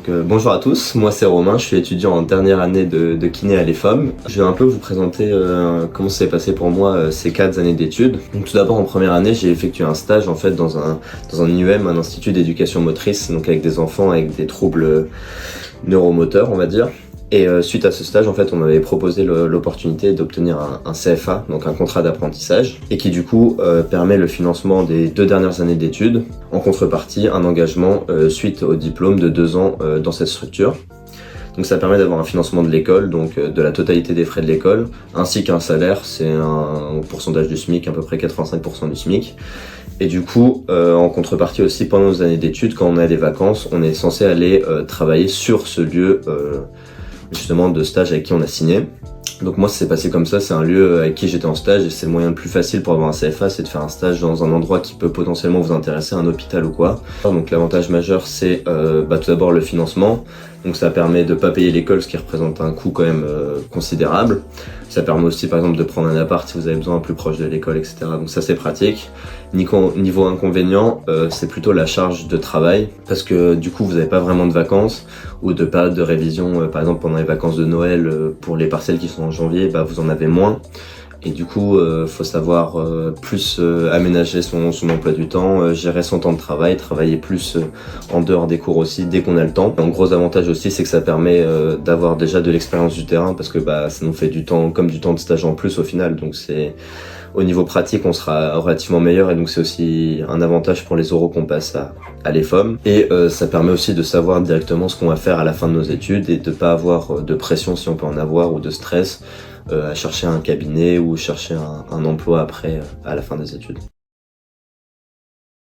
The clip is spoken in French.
Bonjour à tous, moi c'est Romain, je suis étudiant en dernière année de kiné à l'EFOM. Je vais un peu vous présenter comment ça s'est passé pour moi ces 4 années d'études. Donc tout d'abord en première année j'ai effectué un stage en fait dans un IUM, un institut d'éducation motrice, donc avec des enfants avec des troubles neuromoteurs on va dire. Et suite à ce stage, en fait, on m'avait proposé l'opportunité d'obtenir un CFA, donc un contrat d'apprentissage, et qui du coup permet le financement des 2 dernières années d'études, en contrepartie un engagement suite au diplôme de 2 ans dans cette structure. Donc ça permet d'avoir un financement de l'école, donc de la totalité des frais de l'école, ainsi qu'un salaire, c'est un pourcentage du SMIC, à peu près 85% du SMIC. Et du coup, en contrepartie aussi, pendant nos années d'études, quand on a des vacances, on est censé aller travailler sur ce lieu justement de stage avec qui on a signé. Donc moi ça s'est passé comme ça, c'est un lieu avec qui j'étais en stage et c'est le moyen le plus facile pour avoir un CFA, c'est de faire un stage dans un endroit qui peut potentiellement vous intéresser, un hôpital ou quoi. Donc l'avantage majeur c'est tout d'abord le financement, donc ça permet de pas payer l'école, ce qui représente un coût quand même considérable. Ça permet aussi par exemple de prendre un appart si vous avez besoin plus proche de l'école, etc. Donc ça c'est pratique. Niveau inconvénient, c'est plutôt la charge de travail, parce que du coup vous n'avez pas vraiment de vacances ou de période de révision, par exemple pendant les vacances de Noël, pour les partiels qui sont en janvier, vous en avez moins. Et du coup, faut savoir plus aménager son emploi du temps, gérer son temps de travail, travailler plus en dehors des cours aussi dès qu'on a le temps. Un gros avantage aussi, c'est que ça permet d'avoir déjà de l'expérience du terrain, parce que ça nous fait du temps de stage en plus au final. Donc c'est au niveau pratique, on sera relativement meilleur, et donc c'est aussi un avantage pour les oraux qu'on passe à l'EFOM. Et ça permet aussi de savoir directement ce qu'on va faire à la fin de nos études et de pas avoir de pression, si on peut en avoir, ou de stress à chercher un cabinet ou chercher un emploi après à la fin des études.